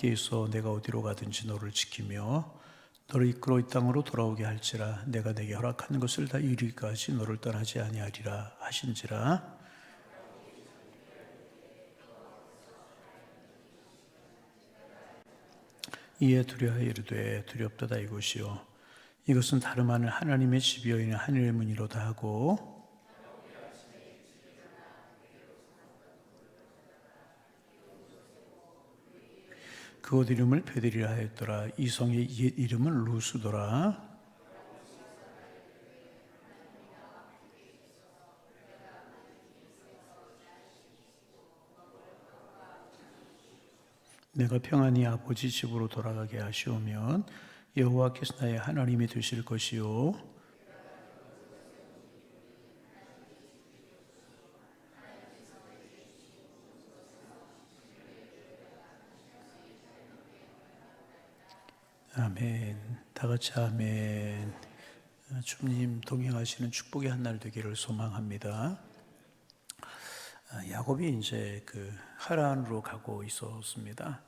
함께 있어 내가 어디로 가든지 너를 지키며 너를 이끌어 이 땅으로 돌아오게 할지라. 내가 내게 허락한 것을 다 이루기까지 너를 떠나지 아니하리라 하신지라. 이에 두려워하여 이르되 두렵도다 이곳이요 이것은 다름 아닌 하나님의 집이여이니 하늘의 문이로다 하고, 그곳 이름을 베델이라 하였더라. 이 성의 옛 이름은 루스더라. 내가 평안히 아버지 집으로 돌아가게 하시오면 여호와께서 나의 하나님이 되실 것이요 아멘. 다 같이 아멘. 주님 동행하시는 축복의 한 날 되기를 소망합니다. 야곱이 이제 하란으로 가고 있었습니다.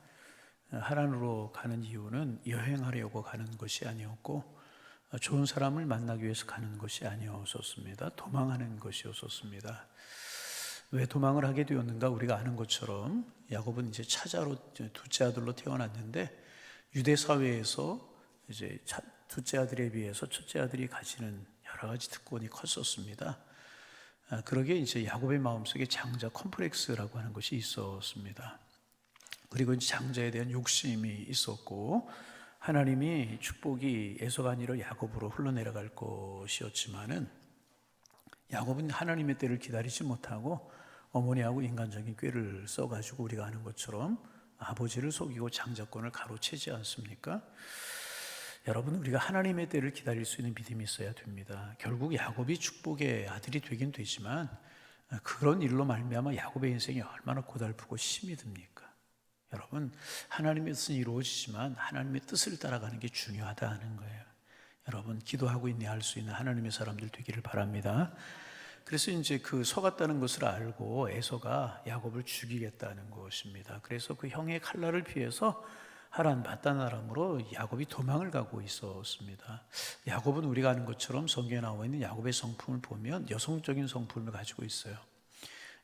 하란으로 가는 이유는 여행하려고 가는 것이 아니었고 좋은 사람을 만나기 위해서 가는 것이 아니었습니다. 도망하는 것이었습니다. 왜 도망을 하게 되었는가? 우리가 아는 것처럼 야곱은 이제 차자로 둘째 아들로 태어났는데 유대 사회에서 이제 둘째 아들에 비해서 첫째 아들이 가지는 여러 가지 특권이 컸었습니다. 그러기에 이제 야곱의 마음속에 장자 컴플렉스라고 하는 것이 있었습니다. 그리고 이제 장자에 대한 욕심이 있었고, 하나님이 축복이 에서가 아니라 야곱으로 흘러내려갈 것이었지만은 야곱은 하나님의 때를 기다리지 못하고 어머니하고 인간적인 꾀를 써가지고 우리가 아는 것처럼 아버지를 속이고 장자권을 가로채지 않습니까? 여러분, 우리가 하나님의 때를 기다릴 수 있는 믿음이 있어야 됩니다. 결국 야곱이 축복의 아들이 되긴 되지만 그런 일로 말미암아 야곱의 인생이 얼마나 고달프고 힘이 듭니까? 여러분, 하나님의 뜻은 이루어지지만 하나님의 뜻을 따라가는 게 중요하다는 거예요. 여러분, 기도하고 있네 할 수 있는 하나님의 사람들 되기를 바랍니다. 그래서 이제 속았다는 것을 알고 에서가 야곱을 죽이겠다는 것입니다. 그래서 그 형의 칼날을 피해서 하란 바단 아람으로 야곱이 도망을 가고 있었습니다. 야곱은 우리가 아는 것처럼 성경에 나와 있는 야곱의 성품을 보면 여성적인 성품을 가지고 있어요.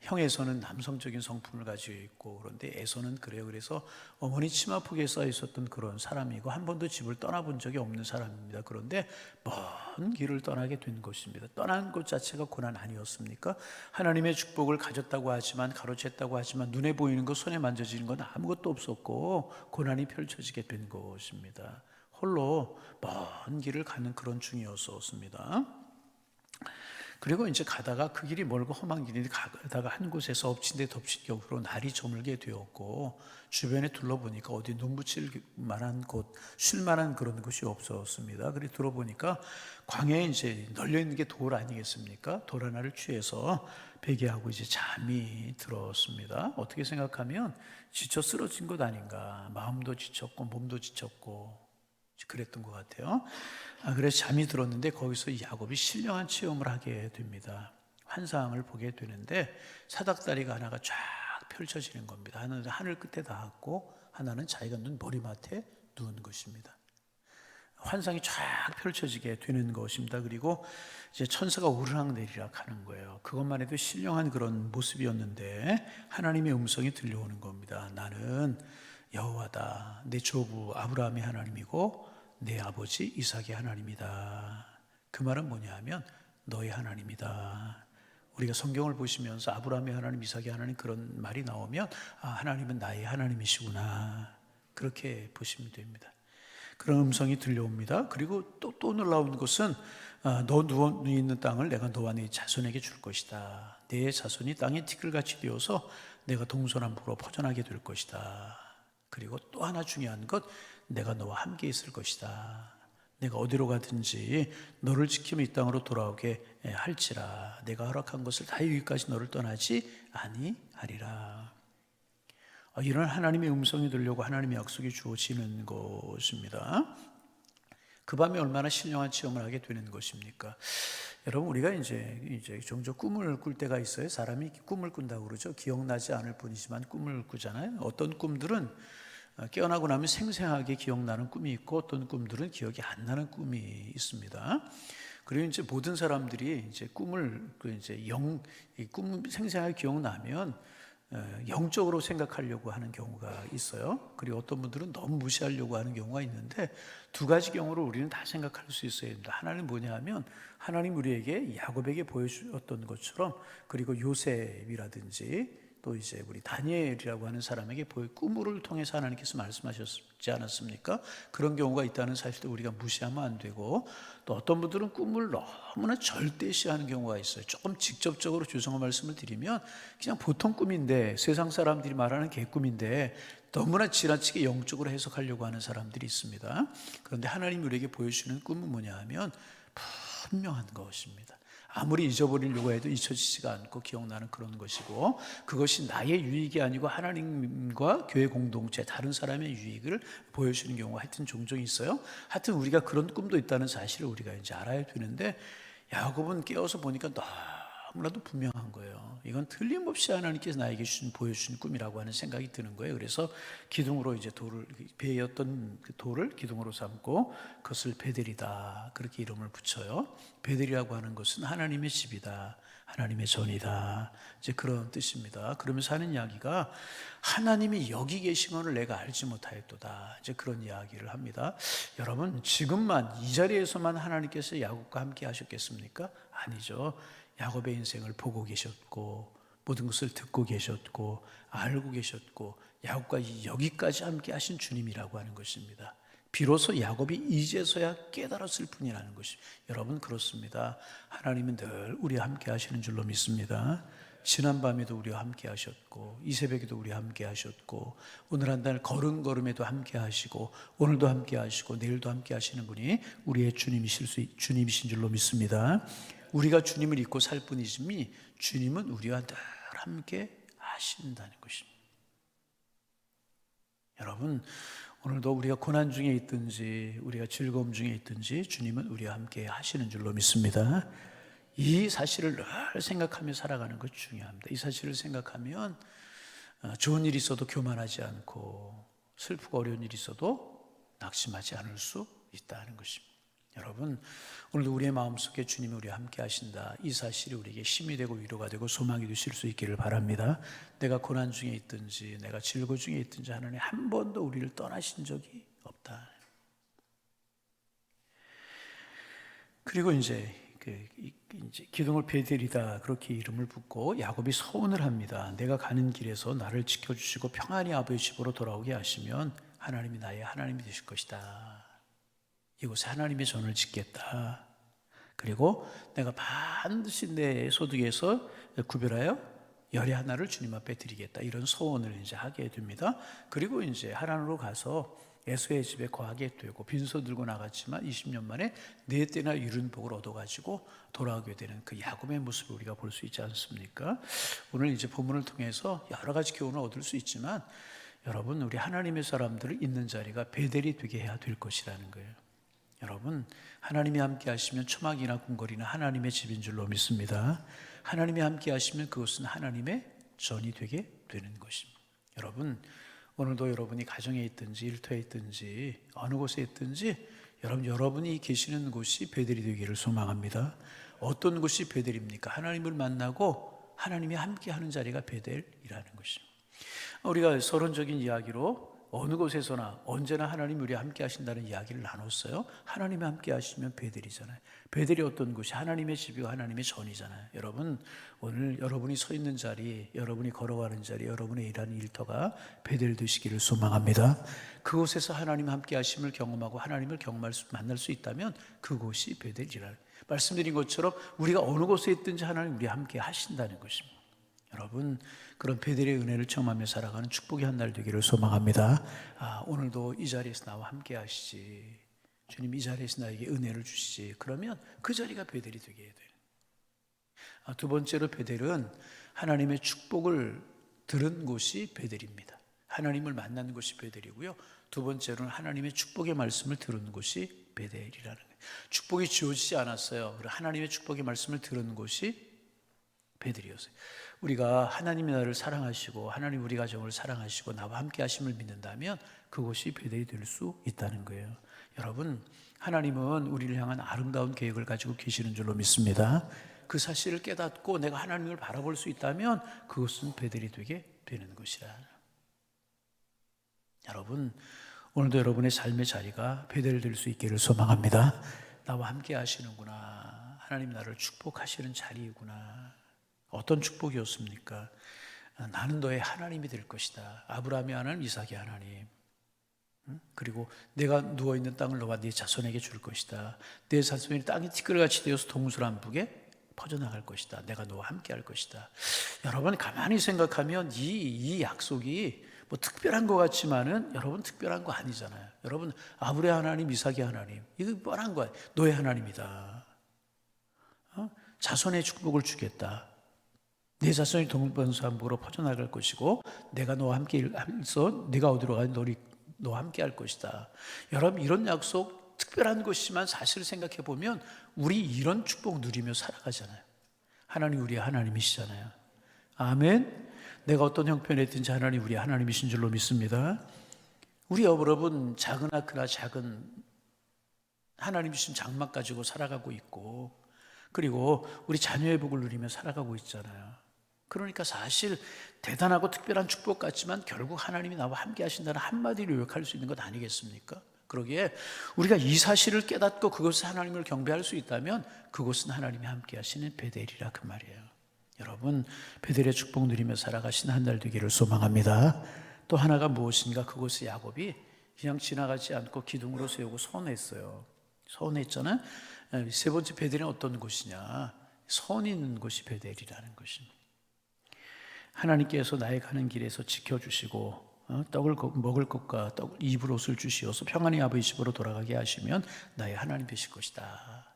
형에서는 남성적인 성품을 가지고 있고, 그런데 에서는 그래요. 그래서 어머니 치마폭에 쌓여 있었던 그런 사람이고 한 번도 집을 떠나본 적이 없는 사람입니다. 그런데 먼 길을 떠나게 된 것입니다. 떠난 것 자체가 고난 아니었습니까? 하나님의 축복을 가졌다고 하지만, 가로챘다고 하지만 눈에 보이는 것, 손에 만져지는 건 아무것도 없었고 고난이 펼쳐지게 된 것입니다. 홀로 먼 길을 가는 그런 중이었습니다. 그리고 이제 가다가 그 길이 멀고 험한 길인데 가다가 한 곳에서 엎친 데 덮친 격으로 날이 저물게 되었고, 주변에 둘러보니까 어디 눈 붙일 만한 곳, 쉴 만한 그런 곳이 없었습니다. 그래서 들어보니까 광야에 이제 널려 있는 게 돌 아니겠습니까? 돌 하나를 취해서 베개하고 이제 잠이 들었습니다. 어떻게 생각하면 지쳐 쓰러진 것 아닌가. 마음도 지쳤고 몸도 지쳤고 그랬던 것 같아요. 그래서 잠이 들었는데 거기서 야곱이 신령한 체험을 하게 됩니다. 환상을 보게 되는데 사닥다리가 하나가 쫙 펼쳐지는 겁니다. 하나는 하늘 끝에 닿았고 하나는 자기가 눈 머리맡에 누운 것입니다. 환상이 쫙 펼쳐지게 되는 것입니다. 그리고 이제 천사가 오르락내리락 하는 거예요. 그것만 해도 신령한 그런 모습이었는데 하나님의 음성이 들려오는 겁니다. 나는 여호와다. 내 조부 아브라함의 하나님이고 내 아버지 이삭의 하나님이다. 그 말은 뭐냐 하면 너의 하나님이다. 우리가 성경을 보시면서 아브라함의 하나님, 이삭의 하나님 그런 말이 나오면 하나님은 나의 하나님이시구나. 그렇게 보시면 됩니다. 그런 음성이 들려옵니다. 그리고 또 놀라운 것은 너 누워 있는 땅을 내가 너와 네 자손에게 줄 것이다. 내 자손이 땅에 티끌같이 되어서 내가 동서남북으로 퍼져나게 될 것이다. 그리고 또 하나 중요한 것, 내가 너와 함께 있을 것이다. 내가 어디로 가든지 너를 지키며 이 땅으로 돌아오게 할지라. 내가 허락한 것을 다 이루기까지 너를 떠나지 아니하리라. 이런 하나님의 음성이 들려오고 하나님의 약속이 주어지는 것입니다. 그 밤에 얼마나 신령한 체험을 하게 되는 것입니까? 여러분, 우리가 이제 종종 꿈을 꿀 때가 있어요. 사람이 꿈을 꾼다고 그러죠. 기억나지 않을 뿐이지만 꿈을 꾸잖아요. 어떤 꿈들은 깨어나고 나면 생생하게 기억나는 꿈이 있고 어떤 꿈들은 기억이 안 나는 꿈이 있습니다. 그리고 이제 모든 사람들이 이제 꿈을 꿈 생생하게 기억나면 영적으로 생각하려고 하는 경우가 있어요. 그리고 어떤 분들은 너무 무시하려고 하는 경우가 있는데 두 가지 경우를 우리는 다 생각할 수 있어야 됩니다. 하나는 뭐냐면 하나님 우리에게 야곱에게 보여주었던 것처럼, 그리고 요셉이라든지 또 이제 우리 다니엘이라고 하는 사람에게 꿈을 통해서 하나님께서 말씀하셨지 않았습니까? 그런 경우가 있다는 사실도 우리가 무시하면 안 되고, 또 어떤 분들은 꿈을 너무나 절대시하는 경우가 있어요. 조금 직접적으로 죄송한 말씀을 드리면 그냥 보통 꿈인데, 세상 사람들이 말하는 개꿈인데 너무나 지나치게 영적으로 해석하려고 하는 사람들이 있습니다. 그런데 하나님 우리에게 보여주시는 꿈은 뭐냐 하면 분명한 것입니다. 아무리 잊어버리려고 해도 잊혀지지가 않고 기억나는 그런 것이고, 그것이 나의 유익이 아니고 하나님과 교회 공동체 다른 사람의 유익을 보여주는 경우가 하여튼 종종 있어요. 하여튼 우리가 그런 꿈도 있다는 사실을 우리가 이제 알아야 되는데, 야곱은 깨어서 보니까 너무나도 분명한 거예요. 이건 틀림없이 하나님께서 나에게 보여주신 꿈이라고 하는 생각이 드는 거예요. 그래서 기둥으로 이제 배였던 그 돌을 기둥으로 삼고 그것을 베델이다, 그렇게 이름을 붙여요. 베델이라고 하는 것은 하나님의 집이다, 하나님의 전이다, 이제 그런 뜻입니다. 그러면서 하는 이야기가 하나님이 여기 계신 것을 내가 알지 못하였도다, 이제 그런 이야기를 합니다. 여러분, 지금만 이 자리에서만 하나님께서 야곱과 함께 하셨겠습니까? 아니죠. 야곱의 인생을 보고 계셨고 모든 것을 듣고 계셨고 알고 계셨고 야곱과 여기까지 함께 하신 주님이라고 하는 것입니다. 비로소 야곱이 이제서야 깨달았을 뿐이라는 것입니다. 여러분, 그렇습니다. 하나님은 늘 우리와 함께 하시는 줄로 믿습니다. 지난밤에도 우리와 함께 하셨고 이 새벽에도 우리와 함께 하셨고 오늘 한 달 걸음걸음에도 함께 하시고 오늘도 함께 하시고 내일도 함께 하시는 분이 우리의 주님이신 줄로 믿습니다. 우리가 주님을 잊고 살 뿐이지 주님은 우리와 늘 함께 하신다는 것입니다. 여러분, 오늘도 우리가 고난 중에 있든지 우리가 즐거움 중에 있든지 주님은 우리와 함께 하시는 줄로 믿습니다. 이 사실을 늘 생각하며 살아가는 것이 중요합니다. 이 사실을 생각하면 좋은 일이 있어도 교만하지 않고 슬프고 어려운 일이 있어도 낙심하지 않을 수 있다는 것입니다. 여러분, 오늘도 우리의 마음속에 주님이 우리와 함께 하신다, 이 사실이 우리에게 힘이 되고 위로가 되고 소망이 되실 수 있기를 바랍니다. 내가 고난 중에 있든지 내가 질고 중에 있든지 하나님 한 번도 우리를 떠나신 적이 없다. 그리고 이제 기둥을 베델이다, 그렇게 이름을 붙고 야곱이 서원을 합니다. 내가 가는 길에서 나를 지켜주시고 평안히 아버지 집으로 돌아오게 하시면 하나님이 나의 하나님이 되실 것이다. 이곳에 하나님의 전을 짓겠다. 그리고 내가 반드시 내 소득에서 구별하여 열의 하나를 주님 앞에 드리겠다, 이런 소원을 이제 하게 됩니다. 그리고 이제 하란으로 가서 에서의 집에 거하게 되고 빈소 들고 나갔지만 20년 만에 4때나 이룬 복을 얻어가지고 돌아오게 되는 그 야곱의 모습을 우리가 볼 수 있지 않습니까? 오늘 이제 본문을 통해서 여러 가지 교훈을 얻을 수 있지만, 여러분, 우리 하나님의 사람들을 있는 자리가 베델이 되게 해야 될 것이라는 거예요. 여러분, 하나님이 함께 하시면 초막이나 궁궐이나 하나님의 집인 줄로 믿습니다. 하나님이 함께 하시면 그것은 하나님의 전이 되게 되는 것입니다. 여러분, 오늘도 여러분이 가정에 있든지 일터에 있든지 어느 곳에 있든지 여러분이 계시는 곳이 베델이 되기를 소망합니다. 어떤 곳이 베델입니까? 하나님을 만나고 하나님이 함께 하는 자리가 베델이라는 것입니다. 우리가 서론적인 이야기로 어느 곳에서나 언제나 하나님이 우리와 함께 하신다는 이야기를 나눴어요. 하나님이 함께 하시면 베델이잖아요. 베델이 어떤 곳이 하나님의 집이고 하나님의 전이잖아요. 여러분, 오늘 여러분이 서 있는 자리, 여러분이 걸어가는 자리, 여러분의 일하는 일터가 베델 되시기를 소망합니다. 그곳에서 하나님 함께 하심을 경험하고 하나님을 만날 수 있다면 그곳이 베델이라는, 말씀드린 것처럼 우리가 어느 곳에 있든지 하나님 우리와 함께 하신다는 것입니다. 여러분, 그런 베델의 은혜를 청하며 살아가는 축복의 한 날 되기를 소망합니다. 오늘도 이 자리에서 나와 함께 하시지, 주님 이 자리에서 나에게 은혜를 주시지, 그러면 그 자리가 베델이 되게 해야 돼요. 두 번째로 베델은 하나님의 축복을 들은 곳이 베델입니다. 하나님을 만난 곳이 베델이고요. 두 번째로는 하나님의 축복의 말씀을 들은 곳이 베델이라는 거예요. 축복이 주어지지 않았어요. 하나님의 축복의 말씀을 들은 곳이 베델이었어요. 우리가 하나님이 나를 사랑하시고 하나님 우리 가정을 사랑하시고 나와 함께 하심을 믿는다면 그것이 베델이 될 수 있다는 거예요. 여러분, 하나님은 우리를 향한 아름다운 계획을 가지고 계시는 줄로 믿습니다. 그 사실을 깨닫고 내가 하나님을 바라볼 수 있다면 그것은 베델이 되게 되는 것이라. 여러분, 오늘도 여러분의 삶의 자리가 베델 될 수 있기를 소망합니다. 나와 함께 하시는구나. 하나님 나를 축복하시는 자리이구나. 어떤 축복이었습니까? 나는 너의 하나님이 될 것이다. 아브라함의 하나님, 이삭의 하나님. 그리고 내가 누워있는 땅을 너와 네 자손에게 줄 것이다. 네 자손이 땅이 티끌같이 되어서 동서남북에 퍼져나갈 것이다. 내가 너와 함께 할 것이다. 여러분 가만히 생각하면 이 약속이 뭐 특별한 것 같지만은 여러분 특별한 거 아니잖아요. 여러분 아브라함 하나님, 이삭의 하나님, 이거 뻔한 거야. 너의 하나님이다. 자손의 축복을 주겠다. 네 자손이 동서남북으로 퍼져나갈 것이고 내가 너와 함께 해서 네가 어디로 가든 너와 함께 할 것이다. 여러분 이런 약속 특별한 것이지만 사실 생각해 보면 우리 이런 축복 누리며 살아가잖아요. 하나님 우리의 하나님이시잖아요. 아멘. 내가 어떤 형편에 있든지 하나님 우리의 하나님이신 줄로 믿습니다. 우리 여러분 작으나 크나 작은 하나님 주신 장막 가지고 살아가고 있고 그리고 우리 자녀의 복을 누리며 살아가고 있잖아요. 그러니까 사실 대단하고 특별한 축복 같지만 결국 하나님이 나와 함께 하신다는 한마디로 요약할 수 있는 것 아니겠습니까? 그러기에 우리가 이 사실을 깨닫고 그것을 하나님을 경배할 수 있다면 그것은 하나님이 함께 하시는 베델이라 그 말이에요. 여러분 베델의 축복 누리며 살아가신 한 달 되기를 소망합니다. 또 하나가 무엇인가? 그것을 야곱이 그냥 지나가지 않고 기둥으로 세우고 서원했어요. 서원했잖아요. 세 번째 베델은 어떤 곳이냐? 선이 있는 곳이 베델이라는 것입니다. 하나님께서 나의 가는 길에서 지켜주시고 떡을 먹을 것과 입을 옷을 주시어서 평안히 아버지 집으로 돌아가게 하시면 나의 하나님 되실 것이다.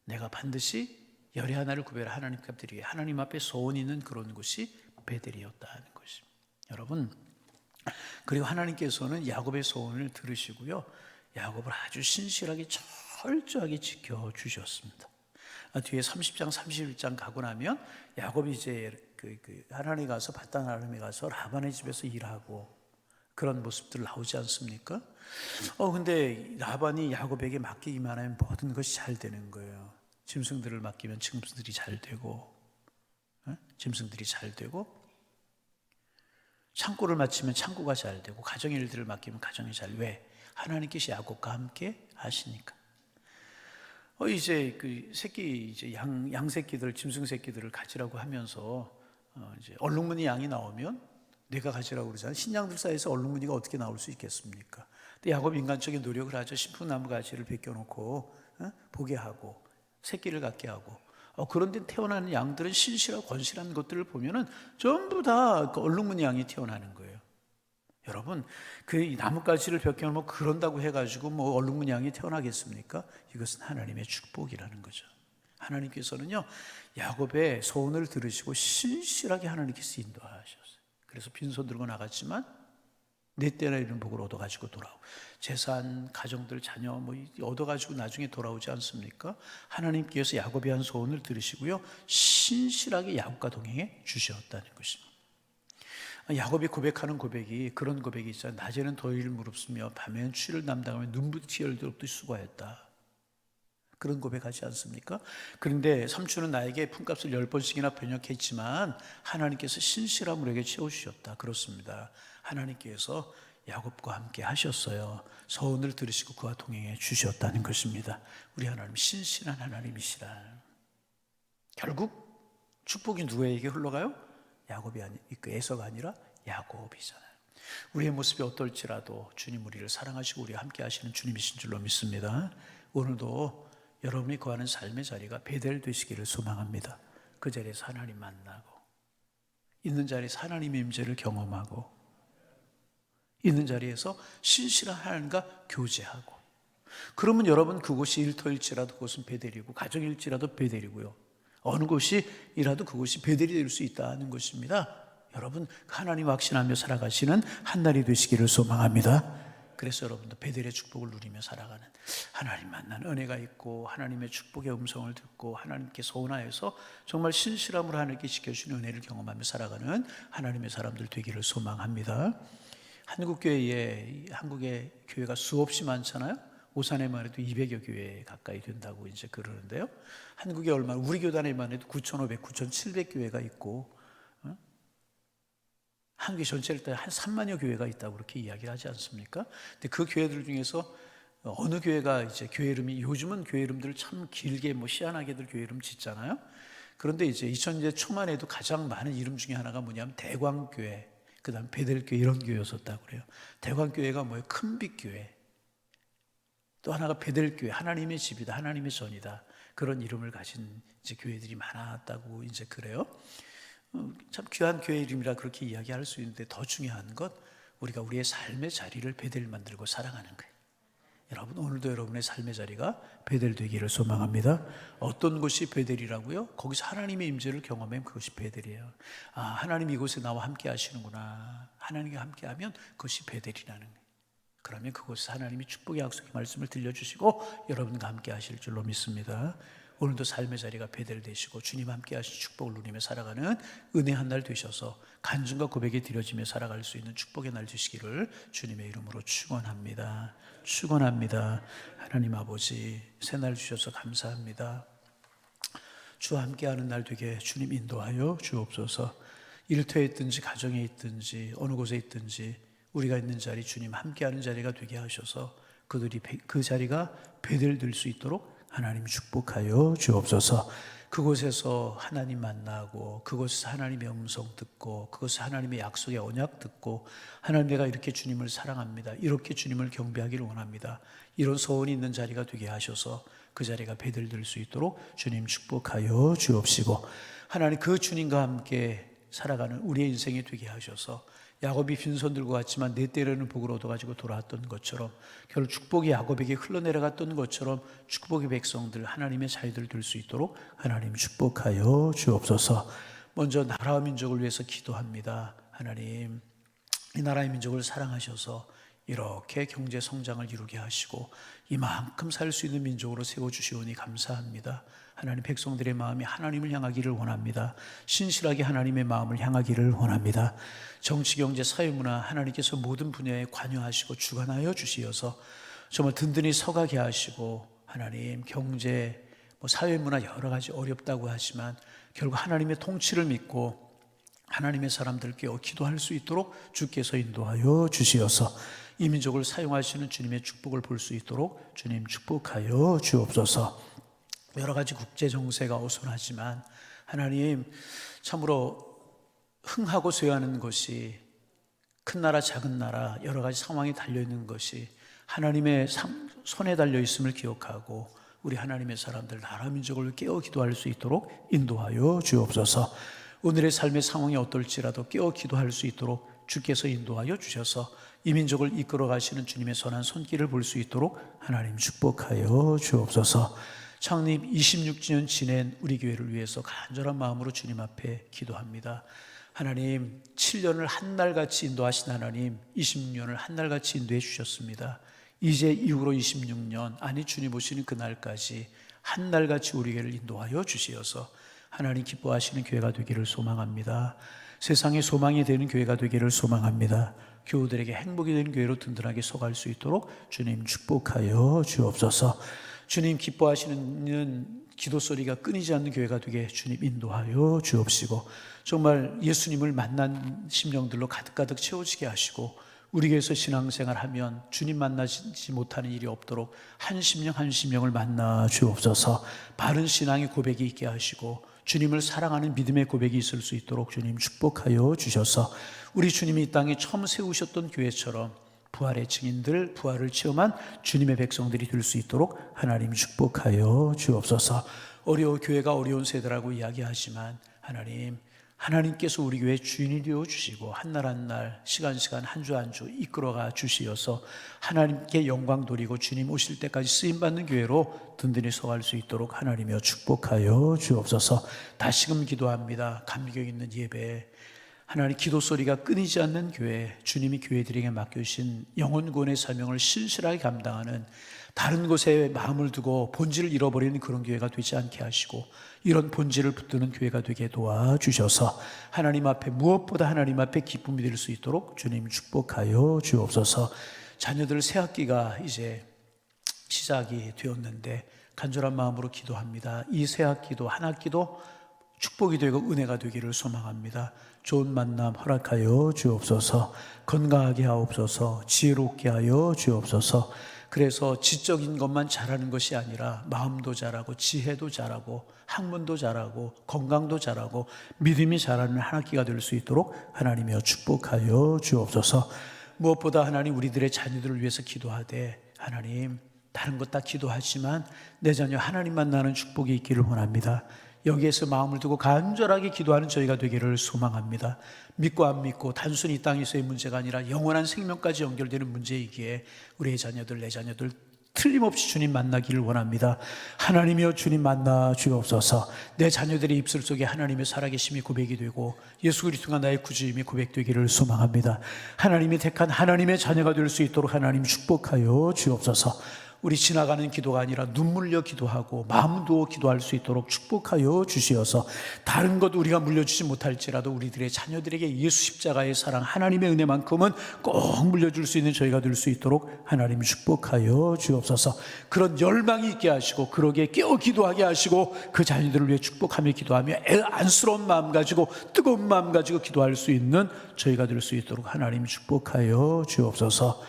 내가 반드시 열의 하나를 구별해 하나님께 드리게 하나님 앞에 소원 있는 그런 곳이 베델이었다는 것입니다. 여러분 그리고 하나님께서는 야곱의 소원을 들으시고요 야곱을 아주 신실하게 철저하게 지켜주셨습니다. 뒤에 30장 31장 가고 나면 야곱이 이제 하나님에 가서 바단 아람에 가서 라반의 집에서 일하고 그런 모습들 나오지 않습니까? 근데 라반이 야곱에게 맡기기만 하면 모든 것이 잘 되는 거예요. 짐승들을 맡기면 짐승들이 잘 되고 짐승들이 잘 되고 창고를 맡기면 창고가 잘 되고 가정의 일들을 맡기면 가정이 잘. 왜? 하나님께서 야곱과 함께 하시니까. 이제 그 새끼 이제 양 새끼들 짐승 새끼들을 가지라고 하면서 이제 얼룩무늬 양이 나오면 내가 가지라고 그러잖아요. 신양들 사이에서 얼룩무늬가 어떻게 나올 수 있겠습니까? 근데 야곱 인간적인 노력을 하죠. 신풍나무 가지를 벗겨놓고 보게 하고 새끼를 갖게 하고. 그런데 태어나는 양들은 신실하고 건실한 것들을 보면은 전부 다 그 얼룩무늬 양이 태어나는 거예요. 여러분 그 나뭇가지를 벗겨놓으면 그런다고 해가지고 뭐 얼룩무늬 양이 태어나겠습니까? 이것은 하나님의 축복이라는 거죠. 하나님께서는요 야곱의 소원을 들으시고 신실하게 하나님께서 인도하셨어요. 그래서 빈손 들고 나갔지만 네 때나 이런 복을 얻어가지고 돌아오고 재산, 가정들, 자녀 뭐 얻어가지고 나중에 돌아오지 않습니까? 하나님께서 야곱이 한 소원을 들으시고요 신실하게 야곱과 동행해 주셨다는 것입니다. 야곱이 고백하는 고백이 그런 고백이 있어요. 낮에는 더위를 무릅쓰며 밤에는 추위를 담당하며 눈부티 열도록 수고하였다. 그런 고백하지 않습니까? 그런데 삼촌은 나에게 품값을 10번씩이나 변역했지만 하나님께서 신실함으로 에게 채워주셨다. 그렇습니다. 하나님께서 야곱과 함께 하셨어요. 서원을 들으시고 그와 동행해 주셨다는 것입니다. 우리 하나님 신실한 하나님이시라. 결국 축복이 누구에게 흘러가요? 야곱이 에서가 아니라 야곱이잖아요. 우리의 모습이 어떨지라도 주님 우리를 사랑하시고 우리와 함께 하시는 주님이신 줄로 믿습니다. 오늘도 여러분이 거하는 삶의 자리가 베델 되시기를 소망합니다. 그 자리에서 하나님 만나고 있는 자리에서 하나님의 임재를 경험하고 있는 자리에서 신실한 하나님과 교제하고 그러면 여러분 그곳이 일터일지라도 그곳은 베델이고 가정일지라도 베델이고요. 어느 곳이라도 그곳이 베델이 될 수 있다는 것입니다. 여러분 하나님 확신하며 살아가시는 한 날이 되시기를 소망합니다. 그래서 여러분도 베델의 축복을 누리며 살아가는 하나님 만나는 은혜가 있고 하나님의 축복의 음성을 듣고 하나님께 소원하여서 정말 신실함으로 하나님께 지켜주시는 은혜를 경험하며 살아가는 하나님의 사람들 되기를 소망합니다. 한국의 교회가 수없이 많잖아요. 오산에만 해도 200여 교회 가까이 된다고 이제 그러는데요. 한국에 우리 교단에만 해도 9,500, 9,700 교회가 있고, 한국의 전체를 때 한 3만여 교회가 있다고 그렇게 이야기를 하지 않습니까? 근데 그 교회들 중에서 어느 교회가 이제 교회 이름이, 요즘은 교회 이름들을 참 길게 희한하게들 교회 이름 짓잖아요. 그런데 이제 2000년대 초만 해도 가장 많은 이름 중에 하나가 뭐냐면 대광교회, 그 다음 베델교회, 이런 교회였었다고 그래요. 대광교회가 뭐예요? 큰빛교회. 또 하나가 베델교회, 하나님의 집이다, 하나님의 전이다. 그런 이름을 가진 이제 교회들이 많았다고 이제 그래요. 참 귀한 교회 이름이라 그렇게 이야기할 수 있는데, 더 중요한 것, 우리가 우리의 삶의 자리를 베델 만들고 살아가는 거예요. 여러분, 오늘도 여러분의 삶의 자리가 베델 되기를 소망합니다. 어떤 곳이 베델이라고요? 거기서 하나님의 임재를 경험하면 그것이 베델이에요. 아, 하나님 이곳에 나와 함께 하시는구나. 하나님과 함께 하면 그것이 베델이라는 거예요. 그러면 그곳에서 하나님이 축복의 약속의 말씀을 들려주시고 여러분과 함께 하실 줄로 믿습니다. 오늘도 삶의 자리가 베델 되시고 주님 함께 하신 축복을 누리며 살아가는 은혜 한 날 되셔서 간증과 고백에 드려지며 살아갈 수 있는 축복의 날 되시기를 주님의 이름으로 축원합니다. 축원합니다. 하나님 아버지, 새날 주셔서 감사합니다. 주와 함께하는 날 되게 주님 인도하여 주옵소서. 일터에 있든지 가정에 있든지 어느 곳에 있든지 우리가 있는 자리, 주님 함께하는 자리가 되게 하셔서 그들이 그 자리가 베델 될 수 있도록 하나님 축복하여 주옵소서. 그곳에서 하나님 만나고, 그곳에서 하나님의 음성 듣고, 그곳에서 하나님의 약속의 언약 듣고, 하나님 내가 이렇게 주님을 사랑합니다, 이렇게 주님을 경배하기를 원합니다, 이런 소원이 있는 자리가 되게 하셔서 그 자리가 베델 될 수 있도록 주님 축복하여 주옵시고, 하나님 그 주님과 함께 살아가는 우리의 인생이 되게 하셔서 야곱이 빈손 들고 갔지만 내 때려는 복을 얻어가지고 돌아왔던 것처럼, 결국 축복이 야곱에게 흘러내려갔던 것처럼 축복의 백성들, 하나님의 자녀들 될 수 있도록 하나님 축복하여 주옵소서. 먼저 나라와 민족을 위해서 기도합니다. 하나님, 이 나라의 민족을 사랑하셔서 이렇게 경제 성장을 이루게 하시고 이만큼 살 수 있는 민족으로 세워주시오니 감사합니다. 하나님, 백성들의 마음이 하나님을 향하기를 원합니다. 신실하게 하나님의 마음을 향하기를 원합니다. 정치, 경제, 사회문화 하나님께서 모든 분야에 관여하시고 주관하여 주시어서 정말 든든히 서가게 하시고, 하나님 경제, 사회문화 여러 가지 어렵다고 하지만 결국 하나님의 통치를 믿고 하나님의 사람들께 기도할 수 있도록 주께서 인도하여 주시어서 이 민족을 사용하시는 주님의 축복을 볼 수 있도록 주님 축복하여 주옵소서. 여러 가지 국제 정세가 어수선하지만 하나님, 참으로 흥하고 쇠하는 것이, 큰 나라 작은 나라 여러 가지 상황이 달려있는 것이 하나님의 손에 달려있음을 기억하고 우리 하나님의 사람들, 나라 민족을 깨어 기도할 수 있도록 인도하여 주옵소서. 오늘의 삶의 상황이 어떨지라도 깨어 기도할 수 있도록 주께서 인도하여 주셔서 이 민족을 이끌어 가시는 주님의 선한 손길을 볼 수 있도록 하나님 축복하여 주옵소서. 창립 26주년 지낸 우리 교회를 위해서 간절한 마음으로 주님 앞에 기도합니다. 하나님, 7년을 한날같이 인도하신 하나님, 26년을 한날같이 인도해 주셨습니다. 이제 이후로 26년, 아니 주님 오시는 그날까지 한날같이 우리 교회를 인도하여 주시어서 하나님 기뻐하시는 교회가 되기를 소망합니다. 세상에 소망이 되는 교회가 되기를 소망합니다. 교우들에게 행복이 되는 교회로 든든하게 서갈 수 있도록 주님 축복하여 주옵소서. 주님 기뻐하시는 기도 소리가 끊이지 않는 교회가 되게 주님 인도하여 주옵시고, 정말 예수님을 만난 심령들로 가득가득 채워지게 하시고, 우리 교회에서 신앙생활하면 주님 만나지 못하는 일이 없도록 한 심령 한 심령을 만나 주옵소서. 바른 신앙의 고백이 있게 하시고 주님을 사랑하는 믿음의 고백이 있을 수 있도록 주님 축복하여 주셔서 우리 주님이 이 땅에 처음 세우셨던 교회처럼 부활의 증인들, 부활을 체험한 주님의 백성들이 될 수 있도록 하나님 축복하여 주옵소서. 교회가 어려운 세대라고 이야기하지만 하나님께서 우리 교회 주인이 되어 주시고 한날 한날, 시간 한 주 한 주 이끌어가 주시어서 하나님께 영광 돌리고 주님 오실 때까지 쓰임받는 교회로 든든히 서갈 수 있도록 하나님이여 축복하여 주옵소서. 다시금 기도합니다. 감격 있는 예배, 하나님 기도 소리가 끊이지 않는 교회, 주님이 교회들에게 맡겨주신 영혼구원의 사명을 신실하게 감당하는, 다른 곳에 마음을 두고 본질을 잃어버리는 그런 교회가 되지 않게 하시고 이런 본질을 붙드는 교회가 되게 도와주셔서 하나님 앞에, 무엇보다 하나님 앞에 기쁨이 될 수 있도록 주님 축복하여 주옵소서. 자녀들 새 학기가 이제 시작이 되었는데 간절한 마음으로 기도합니다. 이 새 학기도 한 학기도 축복이 되고 은혜가 되기를 소망합니다. 좋은 만남 허락하여 주옵소서. 건강하게 하옵소서. 지혜롭게 하여 주옵소서. 그래서 지적인 것만 잘하는 것이 아니라 마음도 잘하고 지혜도 잘하고 학문도 잘하고 건강도 잘하고 믿음이 잘하는 한 학기가 될 수 있도록 하나님이여 축복하여 주옵소서. 무엇보다 하나님, 우리들의 자녀들을 위해서 기도하되, 하나님 다른 것 다 기도하지만 내 자녀 하나님만 나는 축복이 있기를 원합니다. 여기에서 마음을 두고 간절하게 기도하는 저희가 되기를 소망합니다. 믿고 안 믿고 단순히 이 땅에서의 문제가 아니라 영원한 생명까지 연결되는 문제이기에 우리의 자녀들, 내 자녀들 틀림없이 주님 만나기를 원합니다. 하나님이여 주님 만나 주옵소서. 내 자녀들의 입술 속에 하나님의 살아계심이 고백이 되고 예수 그리스도가 나의 구주임이 고백되기를 소망합니다. 하나님이 택한 하나님의 자녀가 될 수 있도록 하나님 축복하여 주옵소서. 우리 지나가는 기도가 아니라 눈물려 기도하고 마음도 기도할 수 있도록 축복하여 주시어서 다른 것 우리가 물려주지 못할지라도 우리들의 자녀들에게 예수 십자가의 사랑, 하나님의 은혜만큼은 꼭 물려줄 수 있는 저희가 될 수 있도록 하나님 축복하여 주옵소서. 그런 열망이 있게 하시고 그러게 깨어 기도하게 하시고 그 자녀들을 위해 축복하며 기도하며 안쓰러운 마음 가지고 뜨거운 마음 가지고 기도할 수 있는 저희가 될 수 있도록 하나님 축복하여 주옵소서.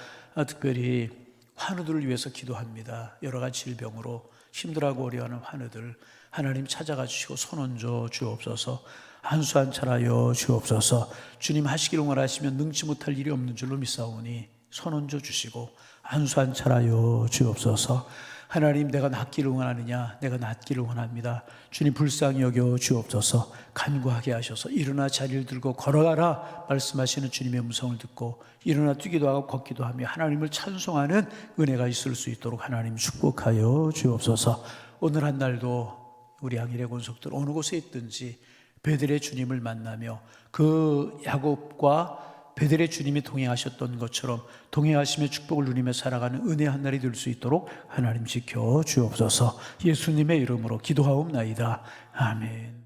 특별히 환우들을 위해서 기도합니다. 여러 가지 질병으로 힘들어하고 어려워하는 환우들 하나님 찾아가 주시고 손얹어 주옵소서. 안수한찰하여 주옵소서. 주님 하시기를 원하시면 능치 못할 일이 없는 줄로 믿사오니 손얹어 주시고 안수한찰하여 주옵소서. 하나님, 내가 낫기를 원하느냐? 내가 낫기를 원합니다. 주님 불쌍히 여겨 주옵소서. 간구하게 하셔서 일어나 자리를 들고 걸어가라 말씀하시는 주님의 음성을 듣고 일어나 뛰기도 하고 걷기도 하며 하나님을 찬송하는 은혜가 있을 수 있도록 하나님 축복하여 주옵소서. 오늘 한 날도 우리 양일의 권속들 어느 곳에 있든지 베들의 주님을 만나며 그 야곱과 베들의 주님이 동행하셨던 것처럼 동행하시며 축복을 누리며 살아가는 은혜 한 날이 될 수 있도록 하나님 지켜 주옵소서. 예수님의 이름으로 기도하옵나이다. 아멘.